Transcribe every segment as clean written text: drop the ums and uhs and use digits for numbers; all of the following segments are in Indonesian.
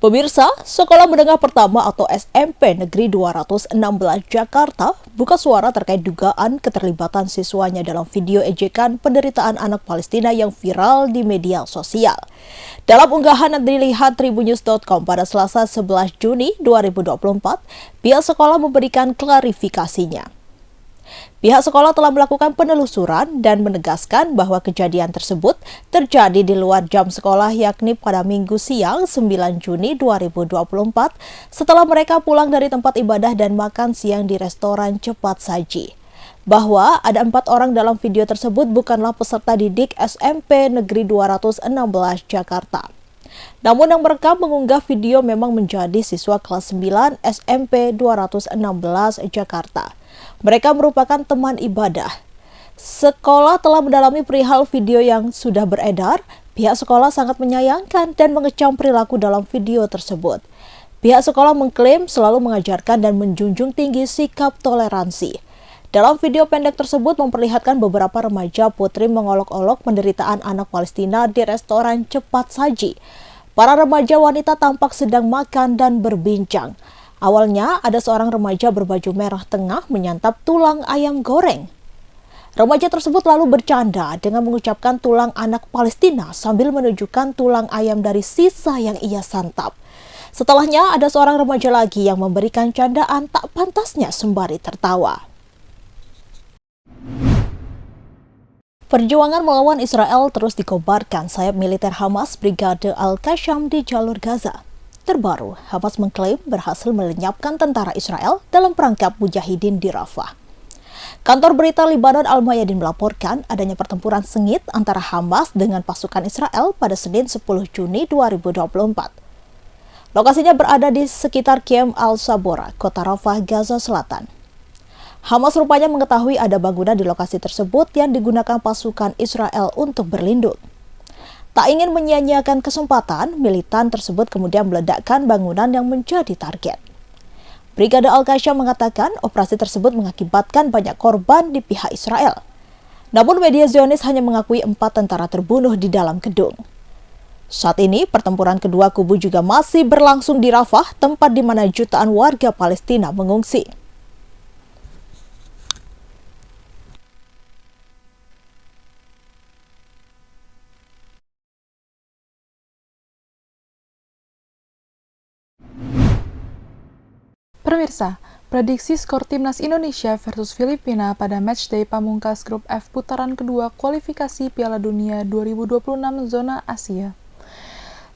Pemirsa, Sekolah Menengah Pertama atau SMP Negeri 216 Jakarta buka suara terkait dugaan keterlibatan siswanya dalam video ejekan penderitaan anak Palestina yang viral di media sosial. Dalam unggahan yang dilihat tribunnews.com pada Selasa 11 Juni 2024, pihak sekolah memberikan klarifikasinya. Pihak sekolah telah melakukan penelusuran dan menegaskan bahwa kejadian tersebut terjadi di luar jam sekolah, yakni pada Minggu siang 9 Juni 2024 setelah mereka pulang dari tempat ibadah dan makan siang di restoran cepat saji. Bahwa ada 4 orang dalam video tersebut bukanlah peserta didik SMP Negeri 216 Jakarta. Namun yang merekam mengunggah video memang menjadi siswa kelas 9 SMP 216 Jakarta. Mereka merupakan teman ibadah. Sekolah telah mendalami perihal video yang sudah beredar. Pihak sekolah sangat menyayangkan dan mengecam perilaku dalam video tersebut. Pihak sekolah mengklaim selalu mengajarkan dan menjunjung tinggi sikap toleransi. Dalam video pendek tersebut memperlihatkan beberapa remaja putri mengolok-olok penderitaan anak Palestina di restoran cepat saji. Para remaja wanita tampak sedang makan dan berbincang. Awalnya, ada seorang remaja berbaju merah tengah menyantap tulang ayam goreng. Remaja tersebut lalu bercanda dengan mengucapkan tulang anak Palestina sambil menunjukkan tulang ayam dari sisa yang ia santap. Setelahnya, ada seorang remaja lagi yang memberikan candaan tak pantasnya sembari tertawa. Perjuangan melawan Israel terus dikobarkan sayap militer Hamas Brigade Al-Qassam di jalur Gaza. Terbaru, Hamas mengklaim berhasil melenyapkan tentara Israel dalam perangkap mujahidin di Rafah. Kantor berita Libanon Al-Mayadin melaporkan adanya pertempuran sengit antara Hamas dengan pasukan Israel pada Senin 10 Juni 2024. Lokasinya berada di sekitar Kiem Al-Sabora, kota Rafah, Gaza Selatan. Hamas rupanya mengetahui ada bangunan di lokasi tersebut yang digunakan pasukan Israel untuk berlindung. Tak ingin menyia-nyiakan kesempatan, militan tersebut kemudian meledakkan bangunan yang menjadi target. Brigade Al-Qassam mengatakan operasi tersebut mengakibatkan banyak korban di pihak Israel. Namun media Zionis hanya mengakui 4 tentara terbunuh di dalam gedung. Saat ini, pertempuran kedua kubu juga masih berlangsung di Rafah, tempat di mana jutaan warga Palestina mengungsi. Pemirsa, prediksi skor Timnas Indonesia versus Filipina pada matchday pamungkas Grup F putaran kedua kualifikasi Piala Dunia 2026 zona Asia.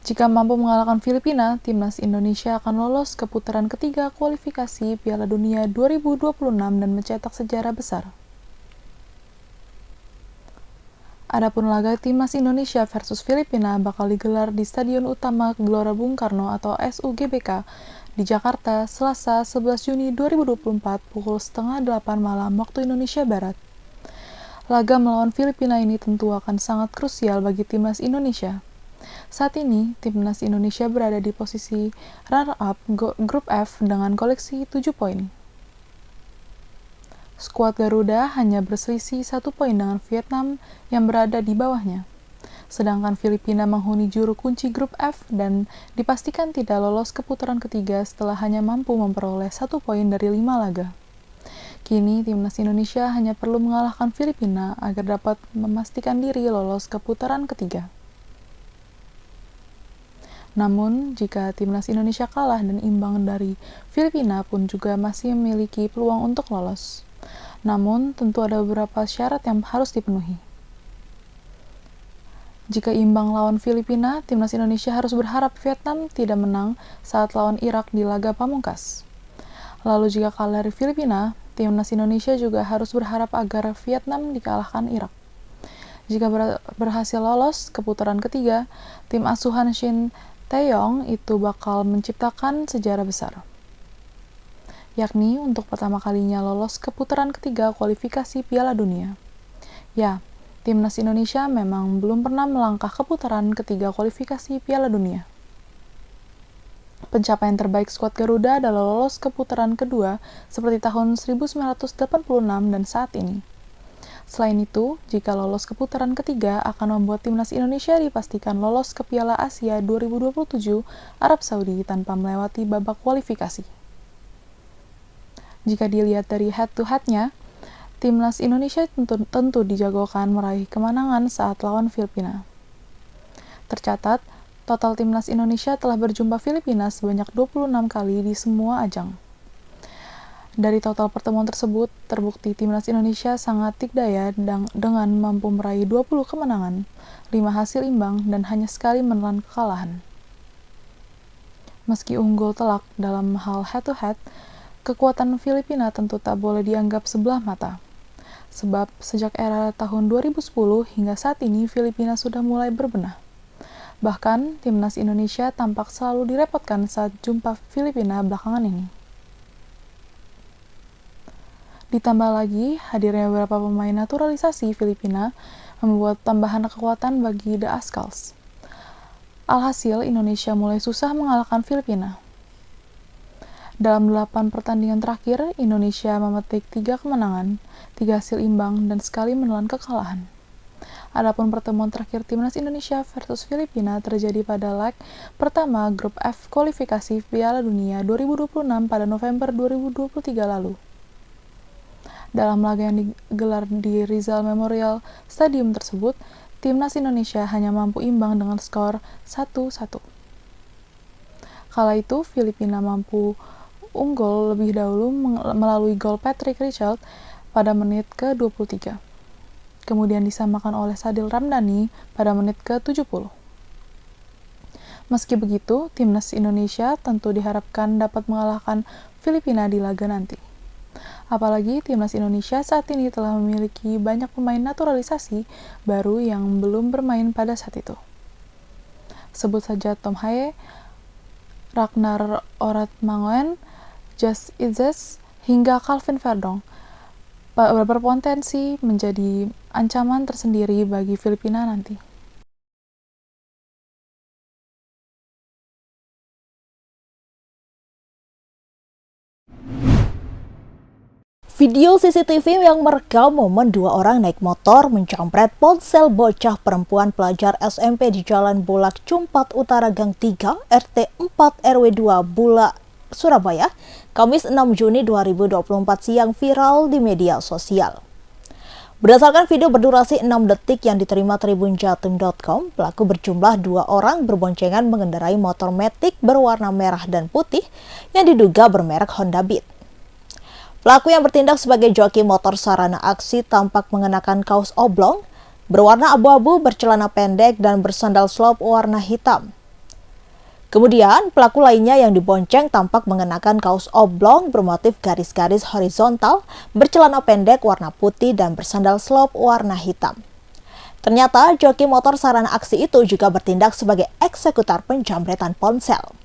Jika mampu mengalahkan Filipina, Timnas Indonesia akan lolos ke putaran ketiga kualifikasi Piala Dunia 2026 dan mencetak sejarah besar. Adapun laga Timnas Indonesia versus Filipina bakal digelar di Stadion Utama Gelora Bung Karno atau SUGBK di Jakarta, Selasa 11 Juni 2024 pukul 7:30 malam waktu Indonesia Barat. Laga melawan Filipina ini tentu akan sangat krusial bagi Timnas Indonesia. Saat ini, Timnas Indonesia berada di posisi runner-up Grup F dengan koleksi 7 poin. Skuad Garuda hanya berselisih 1 poin dengan Vietnam yang berada di bawahnya. Sedangkan Filipina menghuni juru kunci Grup F dan dipastikan tidak lolos ke putaran ketiga setelah hanya mampu memperoleh 1 poin dari 5 laga. Kini, Timnas Indonesia hanya perlu mengalahkan Filipina agar dapat memastikan diri lolos ke putaran ketiga. Namun, jika Timnas Indonesia kalah dan imbang dari Filipina pun juga masih memiliki peluang untuk lolos. Namun, tentu ada beberapa syarat yang harus dipenuhi. Jika imbang lawan Filipina, Timnas Indonesia harus berharap Vietnam tidak menang saat lawan Irak di laga pamungkas. Lalu jika kalah dari Filipina, Timnas Indonesia juga harus berharap agar Vietnam dikalahkan Irak. Jika berhasil lolos ke putaran ketiga, tim asuhan Shin Tae-yong itu bakal menciptakan sejarah besar. Yakni untuk pertama kalinya lolos ke putaran ketiga kualifikasi Piala Dunia. Ya, Timnas Indonesia memang belum pernah melangkah ke putaran ketiga kualifikasi Piala Dunia. Pencapaian terbaik skuad Garuda adalah lolos ke putaran kedua seperti tahun 1986 dan saat ini. Selain itu, jika lolos ke putaran ketiga akan membuat timnas Indonesia dipastikan lolos ke Piala Asia 2027 Arab Saudi tanpa melewati babak kualifikasi. Jika dilihat dari head-to-head-nya, timnas Indonesia tentu dijagokan meraih kemenangan saat lawan Filipina. Tercatat, total timnas Indonesia telah berjumpa Filipina sebanyak 26 kali di semua ajang. Dari total pertemuan tersebut, terbukti timnas Indonesia sangat dikdaya dengan mampu meraih 20 kemenangan, 5 hasil imbang, dan hanya sekali menelan kekalahan. Meski unggul telak dalam hal head-to-head, kekuatan Filipina tentu tak boleh dianggap sebelah mata. Sebab sejak era tahun 2010 hingga saat ini Filipina sudah mulai berbenah. Bahkan, timnas Indonesia tampak selalu direpotkan saat jumpa Filipina belakangan ini. Ditambah lagi, hadirnya beberapa pemain naturalisasi Filipina membuat tambahan kekuatan bagi The Azkals. Alhasil, Indonesia mulai susah mengalahkan Filipina. Dalam 8 pertandingan terakhir, Indonesia memetik 3 kemenangan, 3 hasil imbang, dan sekali menelan kekalahan. Adapun pertemuan terakhir timnas Indonesia versus Filipina terjadi pada leg pertama grup F kualifikasi Piala Dunia 2026 pada November 2023 lalu. Dalam laga yang digelar di Rizal Memorial Stadium tersebut, timnas Indonesia hanya mampu imbang dengan skor 1-1. Kala itu, Filipina mampu unggul lebih dahulu melalui gol Patrick Richard pada menit ke-23. Kemudian disamakan oleh Sadil Ramdhani pada menit ke-70. Meski begitu, timnas Indonesia tentu diharapkan dapat mengalahkan Filipina di laga nanti. Apalagi timnas Indonesia saat ini telah memiliki banyak pemain naturalisasi baru yang belum bermain pada saat itu. Sebut saja Tom Haye, Ragnar Oratmangoen, Jas Itzes, hingga Calvin Verdong berpotensi menjadi ancaman tersendiri bagi Filipina nanti. Video CCTV yang merekam momen 2 orang naik motor menjamret ponsel bocah perempuan pelajar SMP di Jalan Bulak Cumpat Utara Gang 3, RT 4 RW 2 Bulak, Surabaya, Kamis 6 Juni 2024 siang viral di media sosial. Berdasarkan video berdurasi 6 detik yang diterima tribunjatim.com, pelaku berjumlah 2 orang berboncengan mengendarai motor metik berwarna merah dan putih yang diduga bermerek Honda Beat. Pelaku yang bertindak sebagai joki motor sarana aksi tampak mengenakan kaos oblong, berwarna abu-abu, bercelana pendek, dan bersandal slop warna hitam. Kemudian, pelaku lainnya yang dibonceng tampak mengenakan kaos oblong bermotif garis-garis horizontal, bercelana pendek warna putih, dan bersandal slop warna hitam. Ternyata, joki motor sarana aksi itu juga bertindak sebagai eksekutor penjamretan ponsel.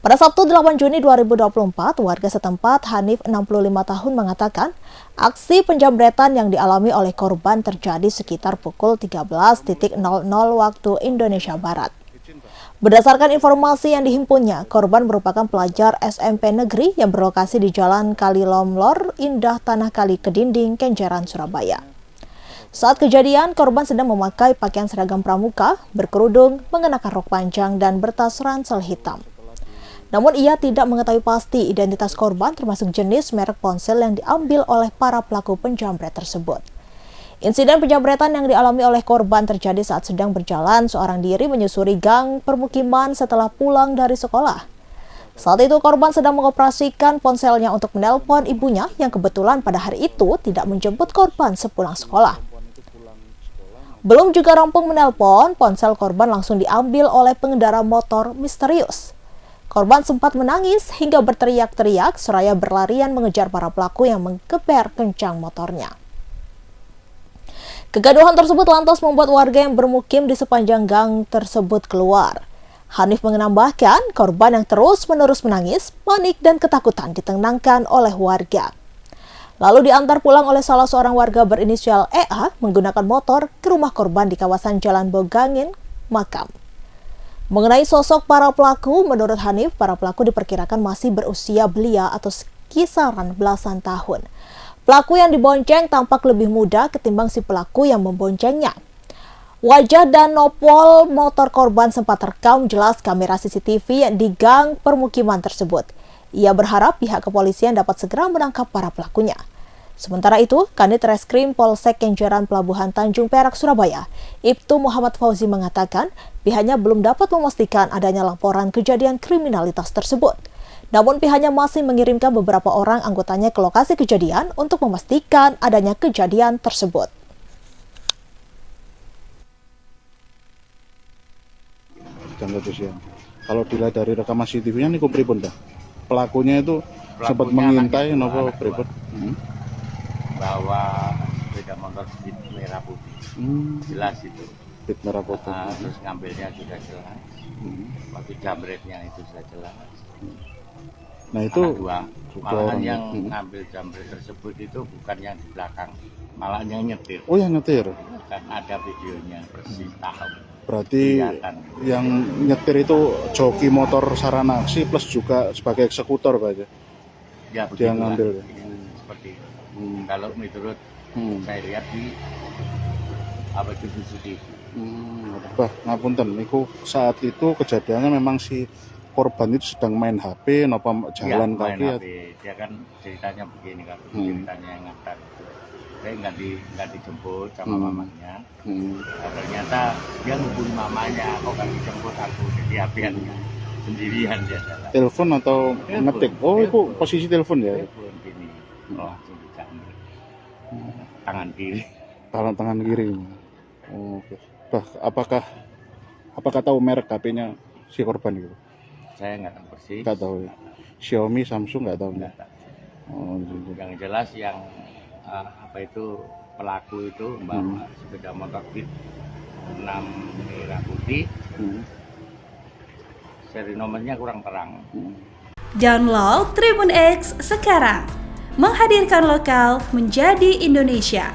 Pada Sabtu 8 Juni 2024, warga setempat Hanif 65 tahun mengatakan aksi penjamretan yang dialami oleh korban terjadi sekitar pukul 13.00 waktu Indonesia Barat. Berdasarkan informasi yang dihimpunnya, korban merupakan pelajar SMP negeri yang berlokasi di Jalan Kalilomlor, Indah Tanah Kali Kedinding, Kenjeran, Surabaya. Saat kejadian, korban sedang memakai pakaian seragam pramuka, berkerudung, mengenakan rok panjang, dan bertas ransel hitam. Namun ia tidak mengetahui pasti identitas korban termasuk jenis merek ponsel yang diambil oleh para pelaku penjamret tersebut. Insiden penjamretan yang dialami oleh korban terjadi saat sedang berjalan seorang diri menyusuri gang permukiman setelah pulang dari sekolah. Saat itu korban sedang mengoperasikan ponselnya untuk menelpon ibunya yang kebetulan pada hari itu tidak menjemput korban sepulang sekolah. Belum juga rampung menelpon, ponsel korban langsung diambil oleh pengendara motor misterius. Korban sempat menangis hingga berteriak-teriak seraya berlarian mengejar para pelaku yang menggeber kencang motornya. Kegaduhan tersebut lantas membuat warga yang bermukim di sepanjang gang tersebut keluar. Hanif menambahkan korban yang terus-menerus menangis, panik dan ketakutan ditenangkan oleh warga. Lalu diantar pulang oleh salah seorang warga berinisial EA menggunakan motor ke rumah korban di kawasan Jalan Bogangin, Makam. Mengenai sosok para pelaku, menurut Hanif, para pelaku diperkirakan masih berusia belia atau kisaran belasan tahun. Pelaku yang dibonceng tampak lebih muda ketimbang si pelaku yang memboncengnya. Wajah dan nopol motor korban sempat terekam jelas kamera CCTV di gang permukiman tersebut. Ia berharap pihak kepolisian dapat segera menangkap para pelakunya. Sementara itu, Kanit Reskrim Polsek Kenjeran Pelabuhan Tanjung Perak, Surabaya, Ibtu Muhammad Fauzi mengatakan pihaknya belum dapat memastikan adanya laporan kejadian kriminalitas tersebut. Namun pihaknya masih mengirimkan beberapa orang anggotanya ke lokasi kejadian untuk memastikan adanya kejadian tersebut. Kalau dilihat dari rekaman CCTV-nya ini pripun dah? Pelakunya itu sempat mengintai nopo pripun? Bawa sepeda motor speed merah putih. Jelas itu. Speed merah putih. Terus ngambilnya juga jelas. Waktu jambretnya itu sudah jelas. Nah itu malahan yang ngambil jambret tersebut itu bukan yang di belakang, malah yang nyetir. Oh, yang nyetir. Kan ada videonya persis tahu. Berarti kelihatan. Yang nyetir itu joki motor sarana aksi plus juga sebagai eksekutor Pak ya? Ya, dia ngambil. Seperti itu. Kalau menurut saya lihat di apa itu CCTV. Bah, ngapunten, niku saat itu kejadiannya memang si korban itu sedang main HP, napa jalan main kaki? HP. Dia kan ceritanya begini kan, ceritanya yang ngantar itu. Saya nggak dijemput sama mamanya. Nah, ternyata dia ngubungin mamanya, kok nggak dijemput aku, jadi apiannya sendirian dia jalan. Telepon atau ngetik? Oh, itu posisi telepon ya? Telepon gini, langsung dicamber. Tangan kiri. Tangan kiri. Oh, oke. Bah, apakah tahu merek HP-nya si korban itu? Saya nggak tahu persis. Nggak tahu ya. Xiaomi, Samsung nggak tahu. Nggak tahu. Oh, gitu. Yang jelas yang apa itu pelaku itu membawa sepeda motor Fit 6 merah putih. Seri nomornya kurang terang. Download Tribun X sekarang, menghadirkan lokal menjadi Indonesia.